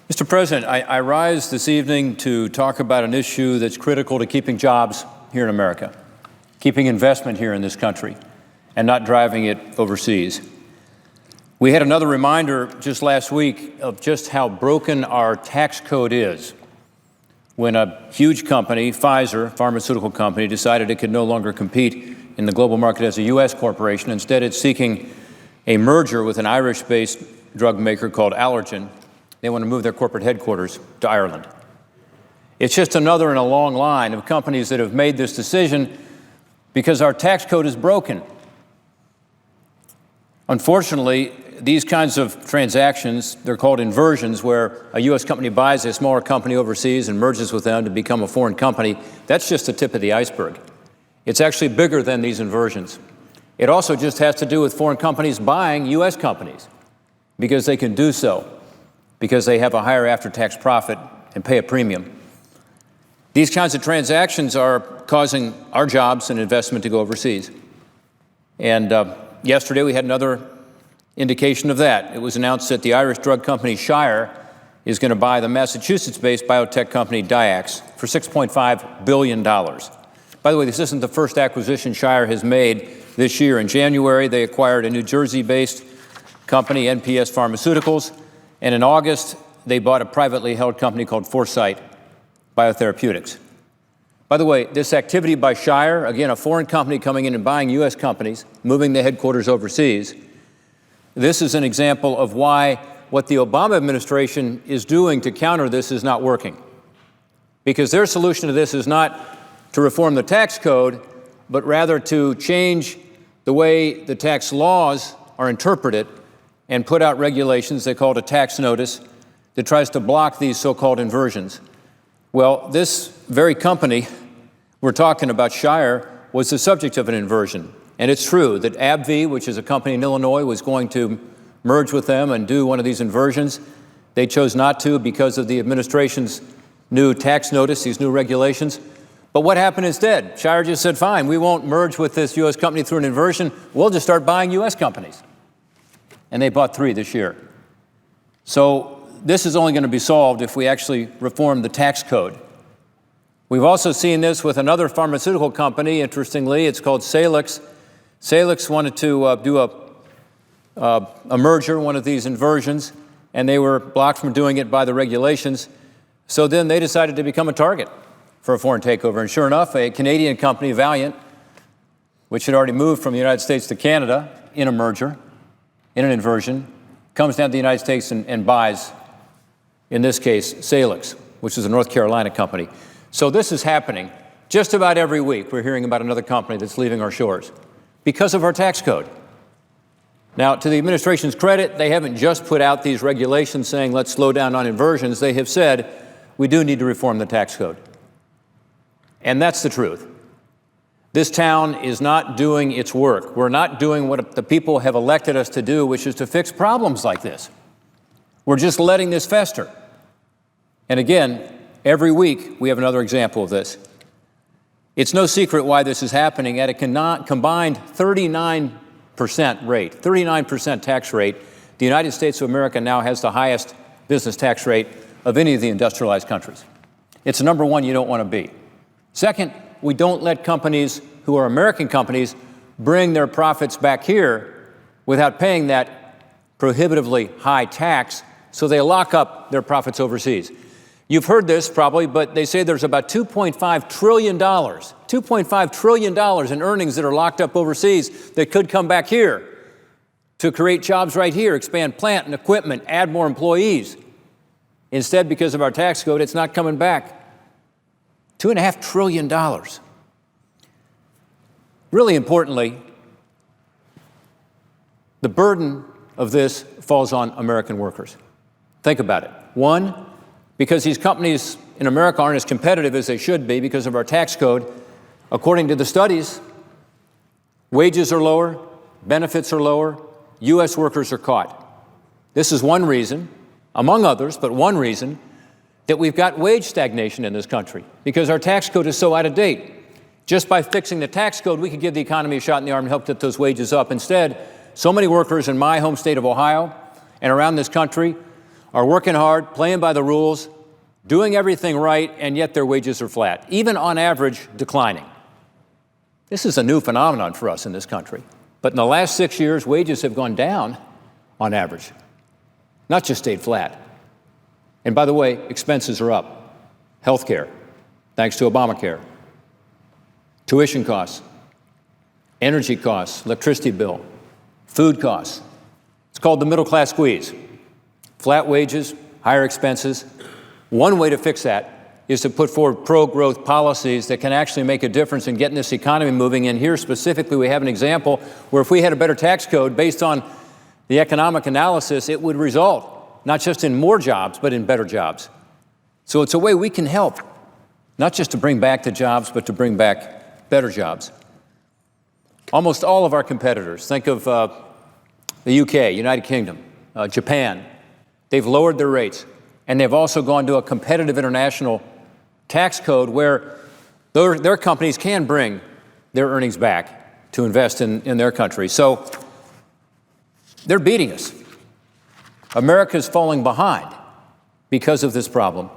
Mr. President, I rise this evening to talk about an issue that's critical to keeping jobs here in America, keeping investment here in this country, and not driving it overseas. We had another reminder just last week of just how broken our tax code is when a huge company, Pfizer, pharmaceutical company, decided it could no longer compete in the global market as a U.S. corporation. Instead, it's seeking a merger with an Irish-based drug maker called Allergan. They want to move their corporate headquarters to Ireland. It's just another in a long line of companies that have made this decision because our tax code is broken. Unfortunately, these kinds of transactions, they're called inversions, where a U.S. company buys a smaller company overseas and merges with them to become a foreign company. That's just the tip of the iceberg. It's actually bigger than these inversions. It also just has to do with foreign companies buying U.S. companies because they can do so, because they have a higher after-tax profit and pay a premium. These kinds of transactions are causing our jobs and investment to go overseas. And yesterday we had another indication of that. It was announced that the Irish drug company Shire is going to buy the Massachusetts-based biotech company Dyax for $6.5 billion. By the way, this isn't the first acquisition Shire has made this year. In January, they acquired a New Jersey-based company, NPS Pharmaceuticals, and in August, they bought a privately held company called Foresight Biotherapeutics. By the way, this activity by Shire, again, a foreign company coming in and buying U.S. companies, moving the headquarters overseas, this is an example of why what the Obama administration is doing to counter this is not working. Because their solution to this is not to reform the tax code, but rather to change the way the tax laws are interpreted and put out regulations, they call it a tax notice, that tries to block these so-called inversions. Well, this very company we're talking about, Shire, was the subject of an inversion. And it's true that AbbVie, which is a company in Illinois, was going to merge with them and do one of these inversions. They chose not to because of the administration's new tax notice, these new regulations. But what happened instead? Shire just said, fine, we won't merge with this U.S. company through an inversion. We'll just start buying U.S. companies. And they bought 3 this year. So this is only going to be solved if we actually reform the tax code. We've also seen this with another pharmaceutical company, interestingly. It's called Salix. Salix wanted to do a merger, one of these inversions, and they were blocked from doing it by the regulations. So then they decided to become a target for a foreign takeover. And sure enough, a Canadian company, Valiant, which had already moved from the United States to Canada in a merger, in an inversion, comes down to the United States and buys, in this case, Salix, which is a North Carolina company. So this is happening just about every week. We're hearing about another company that's leaving our shores because of our tax code. Now, to the administration's credit, they haven't just put out these regulations saying, let's slow down on inversions. They have said, we do need to reform the tax code. And that's the truth. This town is not doing its work. We're not doing what the people have elected us to do, which is to fix problems like this. We're just letting this fester. And again, every week we have another example of this. It's no secret why this is happening. At a combined 39% rate, 39% tax rate, the United States of America now has the highest business tax rate of any of the industrialized countries. It's number one you don't want to be. Second, we don't let companies who are American companies bring their profits back here without paying that prohibitively high tax, so they lock up their profits overseas. You've heard this probably, but they say there's about $2.5 trillion in earnings that are locked up overseas that could come back here to create jobs right here, expand plant and equipment, add more employees. Instead, because of our tax code, it's not coming back. $2.5 trillion. Really importantly, the burden of this falls on American workers. Think about it. One, because these companies in America aren't as competitive as they should be because of our tax code. According to the studies, wages are lower, benefits are lower, U.S. workers are caught. This is one reason, among others, but one reason, that we've got wage stagnation in this country, because our tax code is so out of date. Just by fixing the tax code, we could give the economy a shot in the arm and help get those wages up. Instead, so many workers in my home state of Ohio and around this country are working hard, playing by the rules, doing everything right, and yet their wages are flat, even on average declining. This is a new phenomenon for us in this country. But in the last 6 years, wages have gone down on average, not just stayed flat. And by the way, expenses are up. Healthcare, thanks to Obamacare. Tuition costs, energy costs, electricity bill, food costs. It's called the middle class squeeze. Flat wages, higher expenses. One way to fix that is to put forward pro-growth policies that can actually make a difference in getting this economy moving. And here specifically, we have an example where if we had a better tax code based on the economic analysis, it would result not just in more jobs, but in better jobs. So it's a way we can help, not just to bring back the jobs, but to bring back better jobs. Almost all of our competitors, think of the UK, United Kingdom, Japan, they've lowered their rates, and they've also gone to a competitive international tax code where their companies can bring their earnings back to invest in their country. So they're beating us. America's falling behind because of this problem.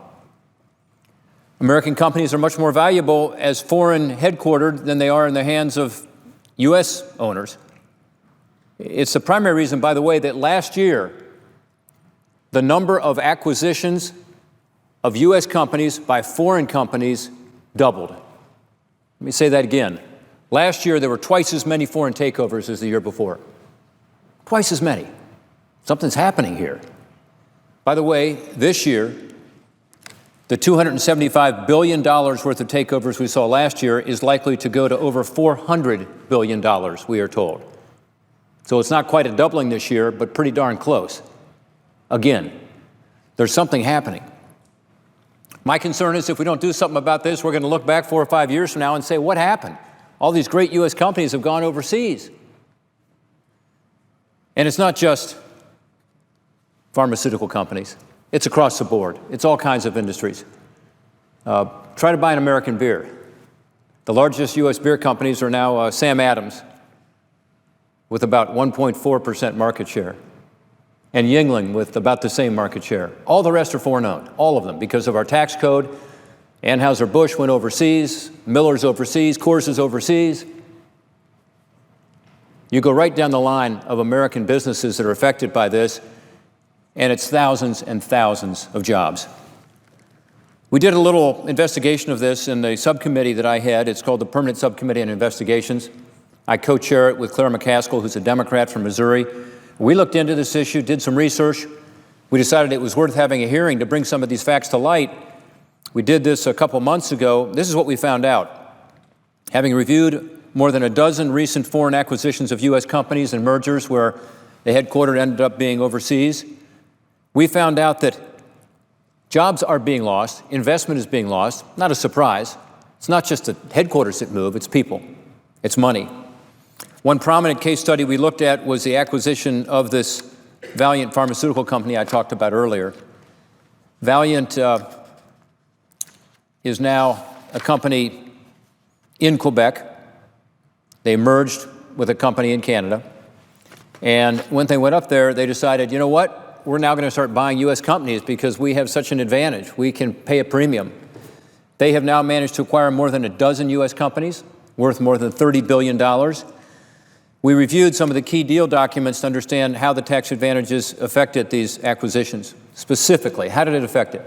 American companies are much more valuable as foreign headquartered than they are in the hands of U.S. owners. It's the primary reason, by the way, that last year, the number of acquisitions of U.S. companies by foreign companies doubled. Let me say that again. Last year, there were twice as many foreign takeovers as the year before. Twice as many. Something's happening here. By the way, this year, the $275 billion worth of takeovers we saw last year is likely to go to over $400 billion, we are told. So it's not quite a doubling this year, but pretty darn close. Again, there's something happening. My concern is if we don't do something about this, we're going to look back 4 or 5 years from now and say, what happened? All these great U.S. companies have gone overseas. And it's not just pharmaceutical companies. It's across the board. It's all kinds of industries. Try to buy an American beer. The largest U.S. beer companies are now Sam Adams, with about 1.4% market share, and Yuengling with about the same market share. All the rest are foreign-owned, all of them, because of our tax code. Anheuser-Busch went overseas, Miller's overseas, Coors is overseas. You go right down the line of American businesses that are affected by this, and it's thousands and thousands of jobs. We did a little investigation of this in the subcommittee that I had. It's called the Permanent Subcommittee on Investigations. I co-chair it with Claire McCaskill, who's a Democrat from Missouri. We looked into this issue, did some research. We decided it was worth having a hearing to bring some of these facts to light. We did this a couple months ago. This is what we found out. Having reviewed more than a dozen recent foreign acquisitions of U.S. companies and mergers where the headquarters ended up being overseas, we found out that jobs are being lost, investment is being lost. Not a surprise. It's not just the headquarters that move, it's people, it's money. One prominent case study we looked at was the acquisition of this Valiant pharmaceutical company I talked about earlier. Valiant is now a company in Quebec. They merged with a company in Canada. And when they went up there, they decided, you know what? We're now going to start buying U.S. companies because we have such an advantage. We can pay a premium. They have now managed to acquire more than a dozen U.S. companies worth more than $30 billion. We reviewed some of the key deal documents to understand how the tax advantages affected these acquisitions. Specifically, how did it affect it?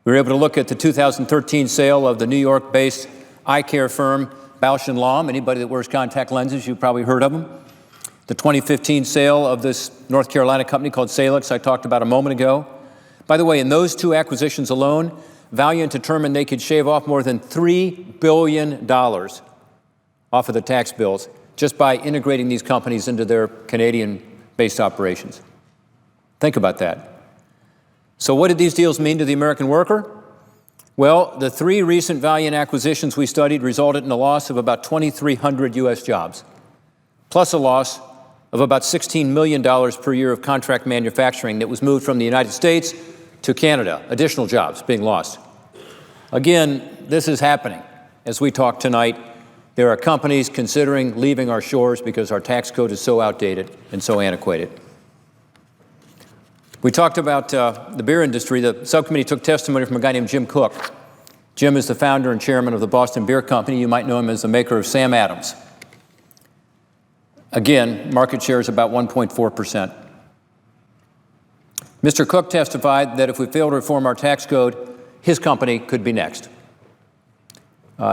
We were able to look at the 2013 sale of the New York-based eye care firm Bausch & Lomb. Anybody that wears contact lenses, you've probably heard of them. The 2015 sale of this North Carolina company called Salix I talked about a moment ago. By the way, in those two acquisitions alone, Valiant determined they could shave off more than $3 billion off of the tax bills just by integrating these companies into their Canadian-based operations. Think about that. So what did these deals mean to the American worker? Well, the 3 recent Valiant acquisitions we studied resulted in a loss of about 2,300 U.S. jobs, plus a loss of about $16 million per year of contract manufacturing that was moved from the United States to Canada, additional jobs being lost. Again, this is happening. As we talk tonight, there are companies considering leaving our shores because our tax code is so outdated and so antiquated. We talked about the beer industry. The subcommittee took testimony from a guy named Jim Koch. Jim is the founder and chairman of the Boston Beer Company. You might know him as the maker of Sam Adams. Again, market share is about 1.4%. Mr. Cook testified that if we fail to reform our tax code, his company could be next.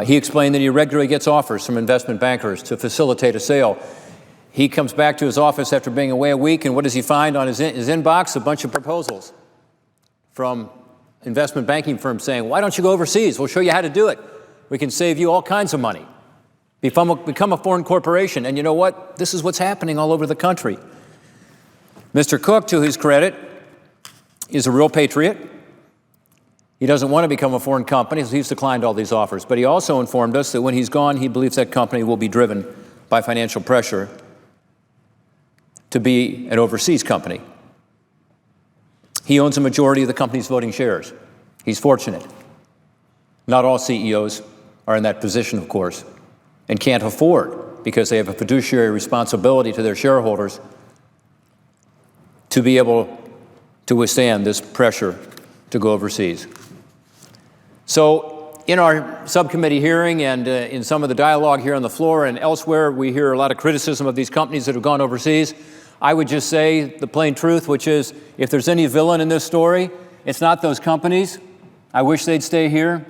He explained that he regularly gets offers from investment bankers to facilitate a sale. He comes back to his office after being away a week, and what does he find on his inbox? A bunch of proposals from investment banking firms saying, why don't you go overseas? We'll show you how to do it. We can save you all kinds of money. Become a foreign corporation. And you know what? This is what's happening all over the country. Mr. Cook, to his credit, is a real patriot. He doesn't want to become a foreign company, so he's declined all these offers. But he also informed us that when he's gone, he believes that company will be driven by financial pressure to be an overseas company. He owns a majority of the company's voting shares. He's fortunate. Not all CEOs are in that position, of course, and can't afford, because they have a fiduciary responsibility to their shareholders, to be able to withstand this pressure to go overseas. So in our subcommittee hearing and in some of the dialogue here on the floor and elsewhere, we hear a lot of criticism of these companies that have gone overseas. I would just say the plain truth, which is, if there's any villain in this story, it's not those companies. I wish they'd stay here.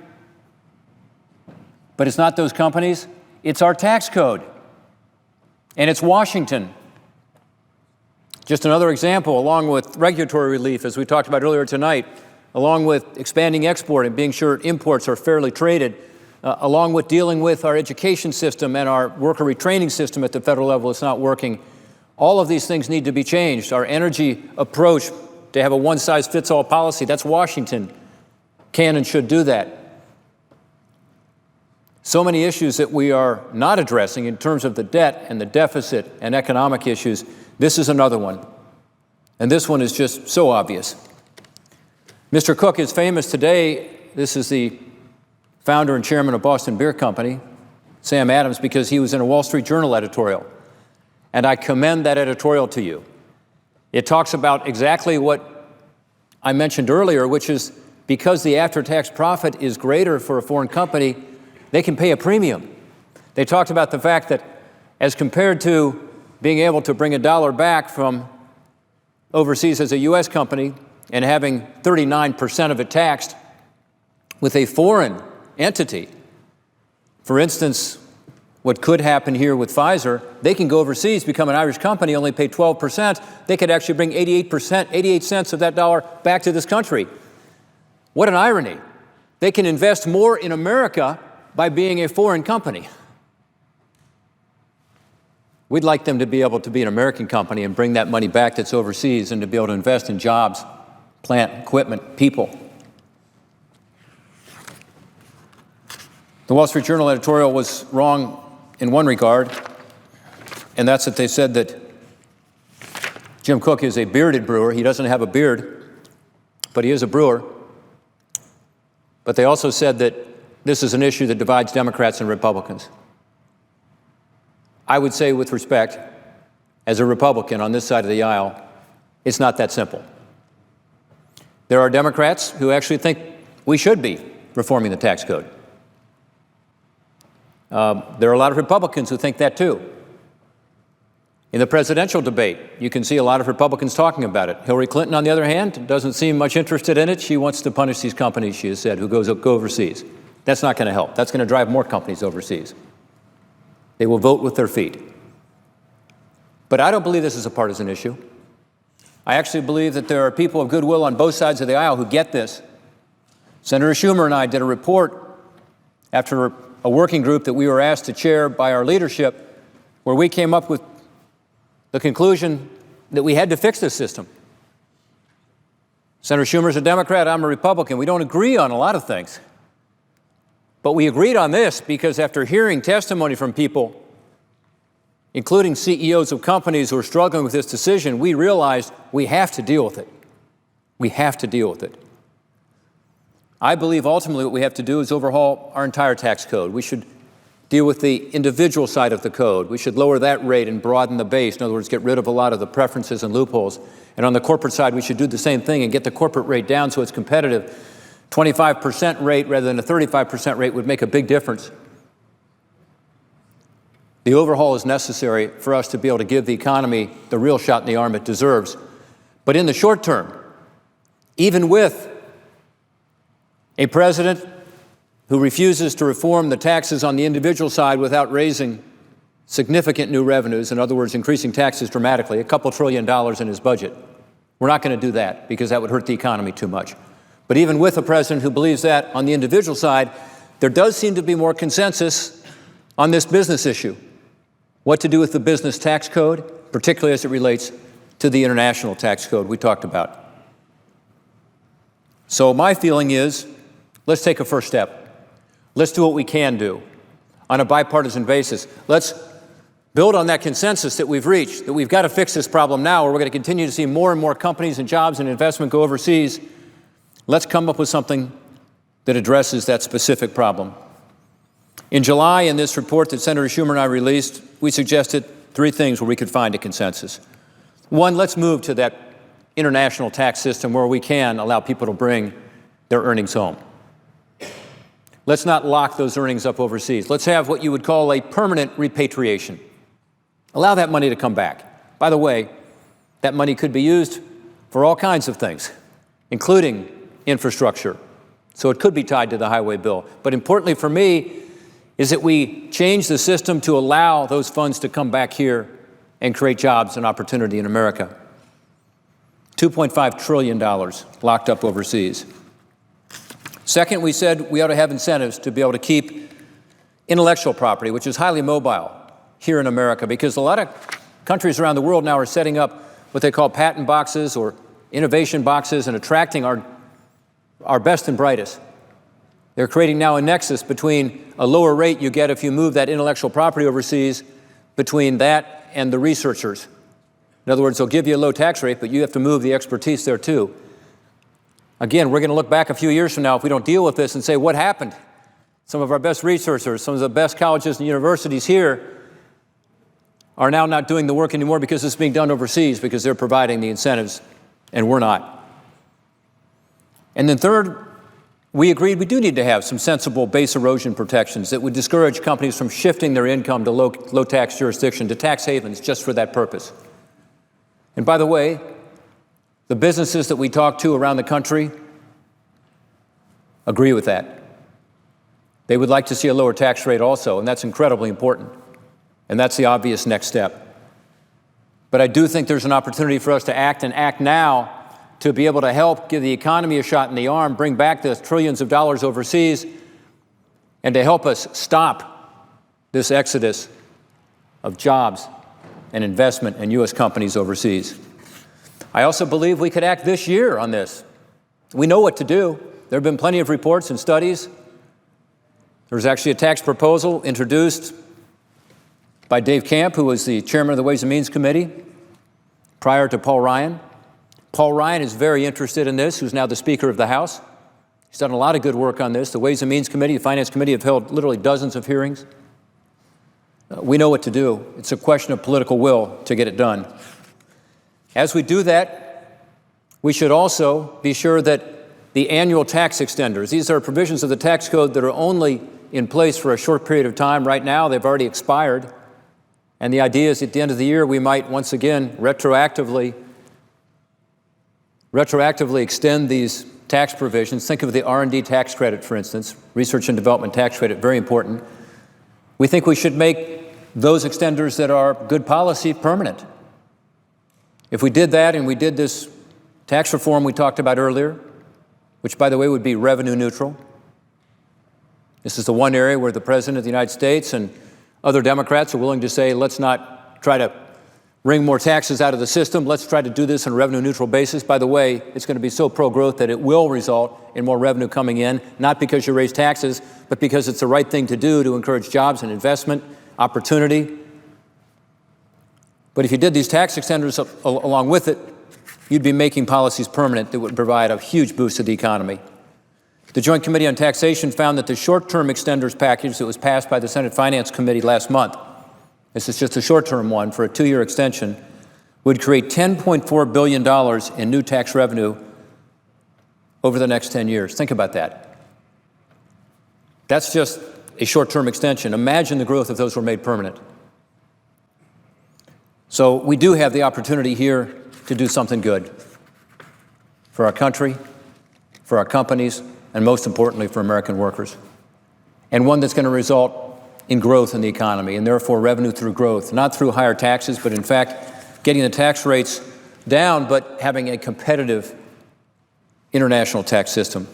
But it's not those companies. It's our tax code. And it's Washington. Just another example, along with regulatory relief, as we talked about earlier tonight, along with expanding export and being sure imports are fairly traded, along with dealing with our education system and our worker retraining system at the federal level, it's not working. All of these things need to be changed. Our energy approach to have a one-size-fits-all policy, that's Washington, can and should do that. So many issues that we are not addressing in terms of the debt and the deficit and economic issues. This is another one. And this one is just so obvious. Mr. Cook is famous today. This is the founder and chairman of Boston Beer Company, Sam Adams, because he was in a Wall Street Journal editorial. And I commend that editorial to you. It talks about exactly what I mentioned earlier, which is because the after-tax profit is greater for a foreign company, they can pay a premium. They talked about the fact that as compared to being able to bring $1 back from overseas as a U.S. company and having 39% of it taxed with a foreign entity, for instance, what could happen here with Pfizer, they can go overseas, become an Irish company, only pay 12%. They could actually bring 88 cents of that dollar back to this country. What an irony. They can invest more in America by being a foreign company. We'd like them to be able to be an American company and bring that money back that's overseas and to be able to invest in jobs, plant, equipment, people. The Wall Street Journal editorial was wrong in one regard, and that's that they said that Jim Koch is a bearded brewer. He doesn't have a beard, but he is a brewer. But they also said that this is an issue that divides Democrats and Republicans. I would say with respect, as a Republican on this side of the aisle, it's not that simple. There are Democrats who actually think we should be reforming the tax code. There are a lot of Republicans who think that too. In the presidential debate, you can see a lot of Republicans talking about it. Hillary Clinton, on the other hand, doesn't seem much interested in it. She wants to punish these companies, she has said, who go overseas. That's not going to help. That's going to drive more companies overseas. They will vote with their feet. But I don't believe this is a partisan issue. I actually believe that there are people of goodwill on both sides of the aisle who get this. Senator Schumer and I did a report after a working group that we were asked to chair by our leadership, where we came up with the conclusion that we had to fix this system. Senator Schumer's a Democrat, I'm a Republican. We don't agree on a lot of things. But we agreed on this because after hearing testimony from people, including CEOs of companies who are struggling with this decision, we realized we have to deal with it. We have to deal with it. I believe ultimately what we have to do is overhaul our entire tax code. We should deal with the individual side of the code. We should lower that rate and broaden the base. In other words, get rid of a lot of the preferences and loopholes. And on the corporate side, we should do the same thing and get the corporate rate down so it's competitive. 25% rate rather than a 35% rate would make a big difference. The overhaul is necessary for us to be able to give the economy the real shot in the arm it deserves. But in the short term, even with a president who refuses to reform the taxes on the individual side without raising significant new revenues, in other words, increasing taxes dramatically, $2 trillion in his budget, we're not going to do that because that would hurt the economy too much. But even with a president who believes that on the individual side, there does seem to be more consensus on this business issue. What to do with the business tax code, particularly as it relates to the international tax code we talked about. So my feeling is, let's take a first step. Let's do what we can do on a bipartisan basis. Let's build on that consensus that we've reached, that we've got to fix this problem now, or we're going to continue to see more and more companies and jobs and investment go overseas. Let's come up with something that addresses that specific problem. In July, in this report that Senator Schumer and I released, we suggested 3 things where we could find a consensus. 1, let's move to that international tax system where we can allow people to bring their earnings home. Let's not lock those earnings up overseas. Let's have what you would call a permanent repatriation. Allow that money to come back. By the way, that money could be used for all kinds of things, including infrastructure. So it could be tied to the highway bill. But importantly for me is that we change the system to allow those funds to come back here and create jobs and opportunity in America. $2.5 trillion locked up overseas. Second, we said we ought to have incentives to be able to keep intellectual property, which is highly mobile, here in America, because a lot of countries around the world now are setting up what they call patent boxes or innovation boxes and attracting our best and brightest. They're creating now a nexus between a lower rate you get if you move that intellectual property overseas, between that and the researchers. In other words, they'll give you a low tax rate, but you have to move the expertise there too. Again, we're going to look back a few years from now if we don't deal with this and say, what happened? Some of our best researchers, some of the best colleges and universities here are now not doing the work anymore because it's being done overseas because they're providing the incentives and we're not. And then third, we agreed we do need to have some sensible base erosion protections that would discourage companies from shifting their income to low tax jurisdiction, to tax havens just for that purpose. And by the way, the businesses that we talk to around the country agree with that. They would like to see a lower tax rate also, and that's incredibly important. And that's the obvious next step. But I do think there's an opportunity for us to act and act now to be able to help give the economy a shot in the arm, bring back the trillions of dollars overseas, and to help us stop this exodus of jobs and investment in U.S. companies overseas. I also believe we could act this year on this. We know what to do. There have been plenty of reports and studies. There was actually a tax proposal introduced by Dave Camp, who was the chairman of the Ways and Means Committee prior to Paul Ryan. Paul Ryan is very interested in this, who's now the Speaker of the House. He's done a lot of good work on this. The Ways and Means Committee, the Finance Committee have held literally dozens of hearings. We know what to do. It's a question of political will to get it done. As we do that, we should also be sure that the annual tax extenders, these are provisions of the tax code that are only in place for a short period of time. Right now, they've already expired. And the idea is at the end of the year, we might once again retroactively extend these tax provisions. Think of the R&D tax credit, for instance, research and development tax credit, very important. We think we should make those extenders that are good policy permanent. If we did that and we did this tax reform we talked about earlier, which, by the way, would be revenue neutral. This is the one area where the President of the United States and other Democrats are willing to say, let's not try to wring more taxes out of the system. Let's try to do this on a revenue neutral basis. By the way, it's going to be so pro-growth that it will result in more revenue coming in, not because you raise taxes, but because it's the right thing to do to encourage jobs and investment, opportunity. But if you did these tax extenders along with it, you'd be making policies permanent that would provide a huge boost to the economy. The Joint Committee on Taxation found that the short-term extenders package that was passed by the Senate Finance Committee last month, this is just a short-term one for a 2-year extension, would create $10.4 billion in new tax revenue over the next 10 years. Think about that. That's just a short-term extension. Imagine the growth if those were made permanent. So we do have the opportunity here to do something good for our country, for our companies, and most importantly, for American workers. And one that's going to result in growth in the economy, and therefore revenue through growth, not through higher taxes, but in fact, getting the tax rates down, but having a competitive international tax system.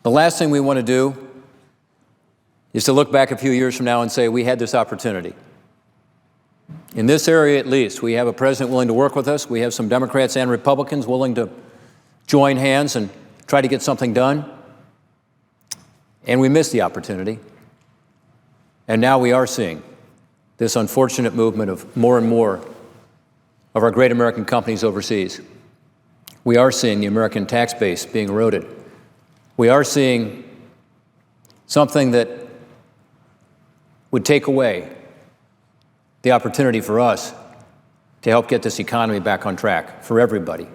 The last thing we want to do is to look back a few years from now and say, we had this opportunity. In this area, at least, we have a president willing to work with us. We have some Democrats and Republicans willing to join hands and try to get something done. And we missed the opportunity. And now we are seeing this unfortunate movement of more and more of our great American companies overseas. We are seeing the American tax base being eroded. We are seeing something that would take away the opportunity for us to help get this economy back on track for everybody,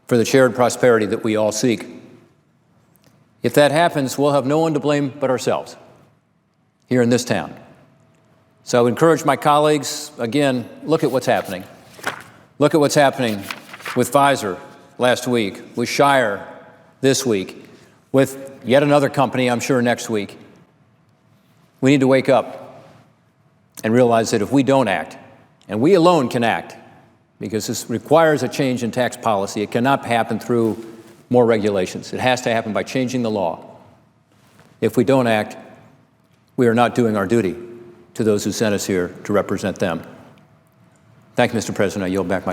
for the shared prosperity that we all seek. If that happens, we'll have no one to blame but ourselves here in this town. So I would encourage my colleagues, again, look at what's happening. Look at what's happening with Pfizer last week, with Shire this week, with yet another company, I'm sure, next week. We need to wake up and realize that if we don't act, and we alone can act, because this requires a change in tax policy, it cannot happen through more regulations. It has to happen by changing the law. If we don't act, we are not doing our duty to those who sent us here to represent them. Thank you, Mr. President. I yield back my